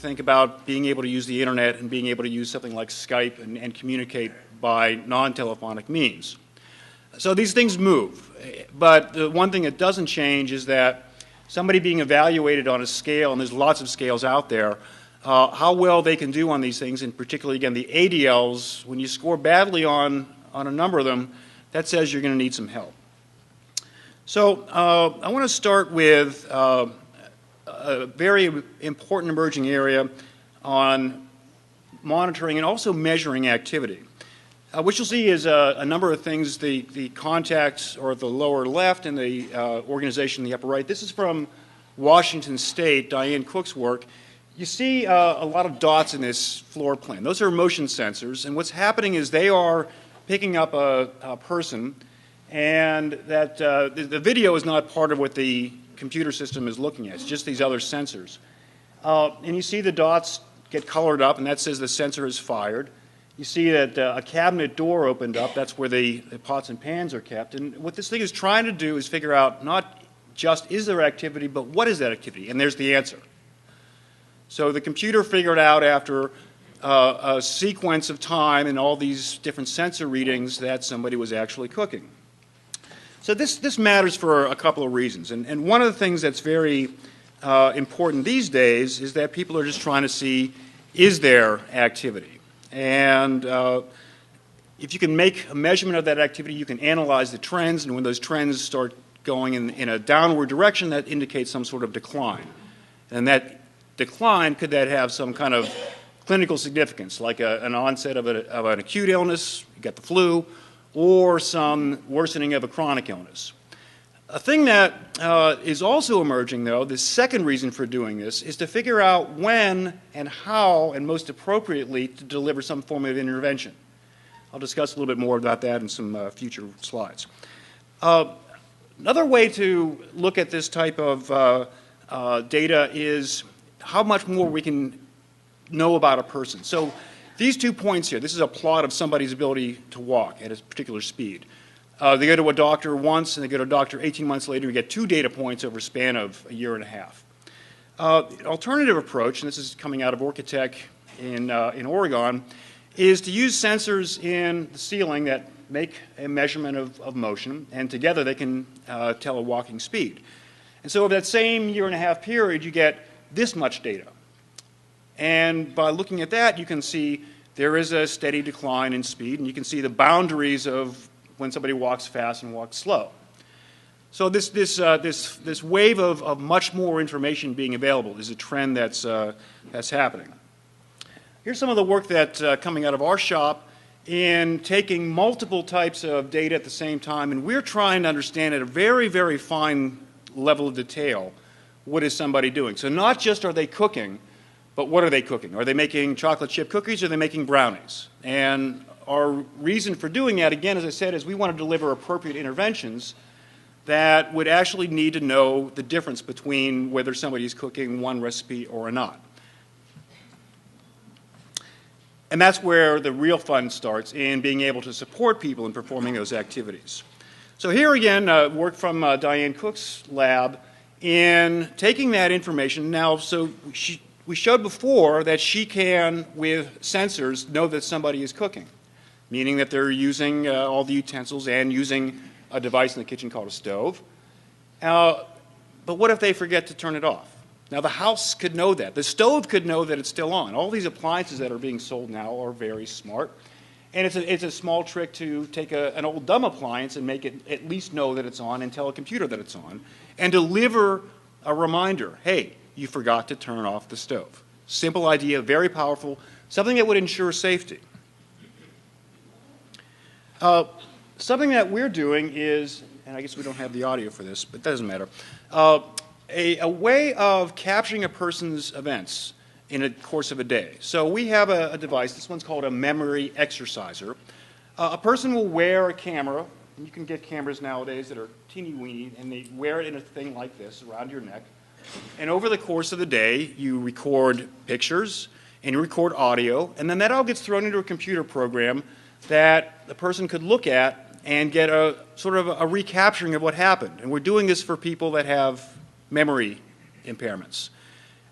think about being able to use the internet and being able to use something like Skype and communicate by non-telephonic means. So these things move, but the one thing that doesn't change is that somebody being evaluated on a scale, and there's lots of scales out there, how well they can do on these things, and particularly, again, the ADLs, when you score badly on a number of them, that says you're going to need some help. So I want to start with a very important emerging area on monitoring and also measuring activity. What you'll see is a number of things, the contacts are at the lower left and the organization in the upper right. This is from Washington State, Diane Cook's work. You see a lot of dots in this floor plan. Those are motion sensors, and what's happening is they are picking up a person, and that the video is not part of what the computer system is looking at. It's just these other sensors. And you see the dots get colored up, and that says the sensor is fired. You see that a cabinet door opened up. That's where the pots and pans are kept. And what this thing is trying to do is figure out not just is there activity, but what is that activity? And there's the answer. So the computer figured out after a sequence of time and all these different sensor readings that somebody was actually cooking. So this matters for a couple of reasons. And one of the things that's very important these days is that people are just trying to see, is there activity? And if you can make a measurement of that activity, you can analyze the trends, and when those trends start going in a downward direction, that indicates some sort of decline. And that decline, could that have some kind of clinical significance, like an onset of an acute illness, you got the flu, or some worsening of a chronic illness? A thing that is also emerging, though, the second reason for doing this, is to figure out when and how, and most appropriately, to deliver some form of intervention. I'll discuss a little bit more about that in some future slides. Another way to look at this type of data is how much more we can know about a person. So these 2 points here, this is a plot of somebody's ability to walk at a particular speed. They go to a doctor once, and they go to a doctor 18 months later. We get 2 data points over a span of a year and a half. An alternative approach, and this is coming out of Orcatech in Oregon, is to use sensors in the ceiling that make a measurement of motion, and together they can tell a walking speed. And so over that same year and a half period, you get this much data. And by looking at that, you can see there is a steady decline in speed, and you can see the boundaries of when somebody walks fast and walks slow. So this wave of much more information being available is a trend that's happening. Here's some of the work that's coming out of our shop in taking multiple types of data at the same time, and we're trying to understand at a very, very fine level of detail what is somebody doing. So not just are they cooking, but what are they cooking? Are they making chocolate chip cookies, or are they making brownies? And our reason for doing that, again, as I said, is we want to deliver appropriate interventions that would actually need to know the difference between whether somebody is cooking one recipe or not. And that's where the real fun starts, in being able to support people in performing those activities. So here again, work from Diane Cook's lab in taking that information. Now, so we showed before that she can, with sensors, know that somebody is cooking, meaning that they're using all the utensils and using a device in the kitchen called a stove. But what if they forget to turn it off? Now, the house could know that. The stove could know that it's still on. All these appliances that are being sold now are very smart. And it's a small trick to take an old dumb appliance and make it at least know that it's on and tell a computer that it's on and deliver a reminder, hey, you forgot to turn off the stove. Simple idea, very powerful, something that would ensure safety. Something that we're doing is, and I guess we don't have the audio for this, but that doesn't matter, a way of capturing a person's events in the course of a day. So we have a device, this one's called a memory exerciser. A person will wear a camera, and you can get cameras nowadays that are teeny weeny, and they wear it in a thing like this around your neck. And over the course of the day, you record pictures and you record audio, and then that all gets thrown into a computer program that the person could look at and get a sort of a recapturing of what happened. And we're doing this for people that have memory impairments.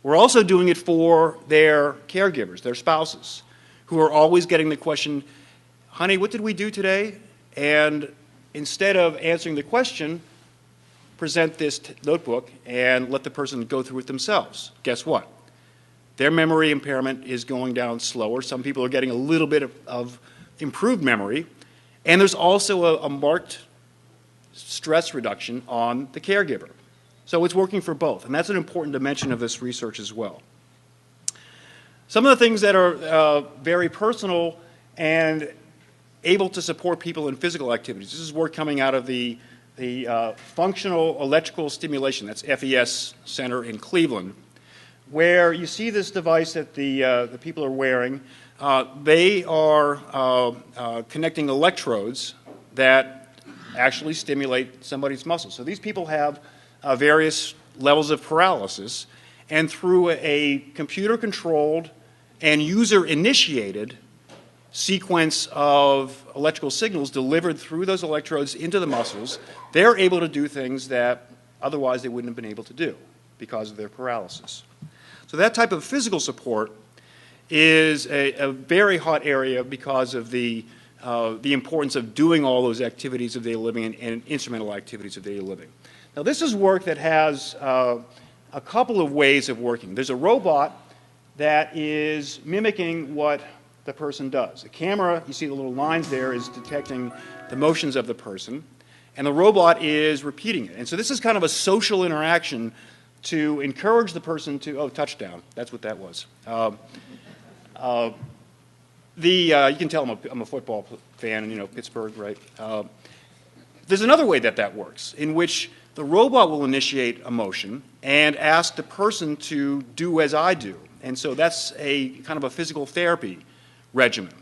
We're also doing it for their caregivers, their spouses, who are always getting the question, honey, what did we do today? And instead of answering the question, present this notebook and let the person go through it themselves. Guess what? Their memory impairment is going down slower. Some people are getting a little bit of improved memory. And there's also a marked stress reduction on the caregiver. So it's working for both. And that's an important dimension of this research as well. Some of the things that are very personal and able to support people in physical activities. This is work coming out of the Functional Electrical Stimulation, that's FES Center in Cleveland, where you see this device that the people are wearing. They are connecting electrodes that actually stimulate somebody's muscles. So these people have various levels of paralysis, and through a computer-controlled and user-initiated sequence of electrical signals delivered through those electrodes into the muscles, they're able to do things that otherwise they wouldn't have been able to do because of their paralysis. So that type of physical support is a very hot area because of the importance of doing all those activities of daily living and instrumental activities of daily living. Now this is work that has a couple of ways of working. There's a robot that is mimicking what the person does. The camera, you see the little lines there, is detecting the motions of the person, and the robot is repeating it. And so this is kind of a social interaction to encourage the person to, oh, touchdown, that's what that was. You can tell I'm a football fan, you know, Pittsburgh, right? There's another way that works, in which the robot will initiate a motion and ask the person to do as I do. And so that's a kind of a physical therapy regimen.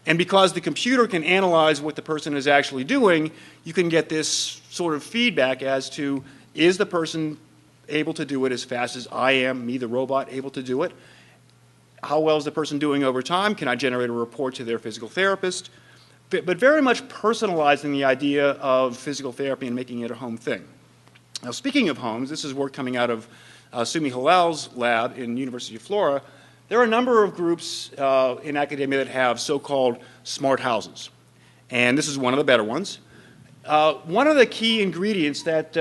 And because the computer can analyze what the person is actually doing, you can get this sort of feedback as to, is the person able to do it as fast as I am, me the robot, able to do it? How well is the person doing over time? Can I generate a report to their physical therapist? But very much personalizing the idea of physical therapy and making it a home thing. Now, speaking of homes, this is work coming out of Sumi Halal's lab in University of Florida. There are a number of groups in academia that have so-called smart houses. And this is one of the better ones. One of the key ingredients, that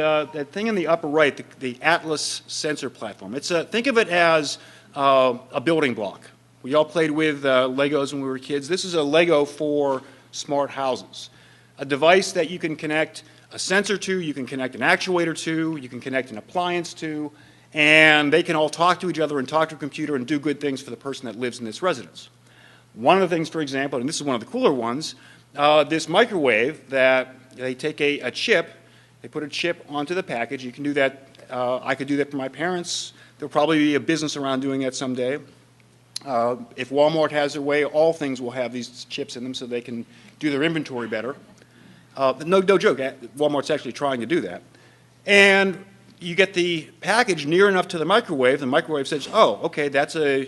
thing in the upper right, the Atlas sensor platform, think of it as a building block. We all played with Legos when we were kids. This is a Lego for smart houses. A device that you can connect a sensor to, you can connect an actuator to, you can connect an appliance to, and they can all talk to each other and talk to a computer and do good things for the person that lives in this residence. One of the things, for example, and this is one of the cooler ones, this microwave that they take a chip, they put a chip onto the package. You can do that. I could do that for my parents. There'll probably be a business around doing that someday. If Walmart has their way, all things will have these chips in them so they can do their inventory better. No joke, Walmart's actually trying to do that. And you get the package near enough to the microwave says, oh, okay, that's a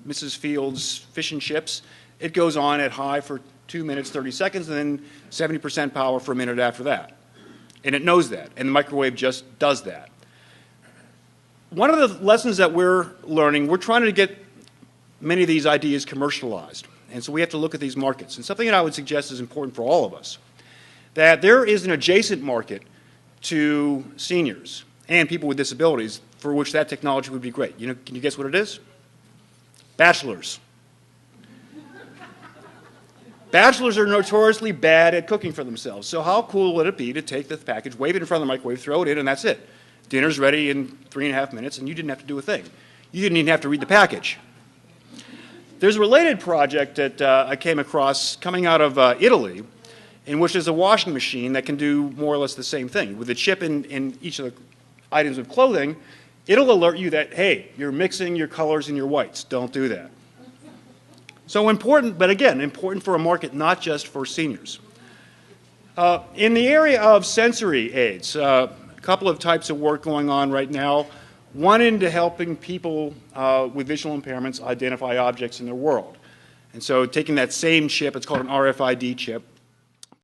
Mrs. Fields fish and chips. It goes on at high for 2 minutes, 30 seconds, and then 70% power for a minute after that. And it knows that, and the microwave just does that. One of the lessons that we're learning, we're trying to get many of these ideas commercialized. And so we have to look at these markets. And something that I would suggest is important for all of us, that there is an adjacent market to seniors and people with disabilities for which that technology would be great. You know, can you guess what it is? Bachelors. Bachelors are notoriously bad at cooking for themselves. So how cool would it be to take the package, wave it in front of the microwave, throw it in, and that's it. Dinner's ready in 3.5 minutes, and you didn't have to do a thing. You didn't even have to read the package. There's a related project that I came across coming out of Italy, in which there's a washing machine that can do more or less the same thing. With a chip in each of the items of clothing, it'll alert you that, hey, you're mixing your colors and your whites. Don't do that. So important, but again, important for a market not just for seniors. In the area of sensory aids, a couple of types of work going on right now. One into helping people with visual impairments identify objects in their world. And so taking that same chip, it's called an RFID chip,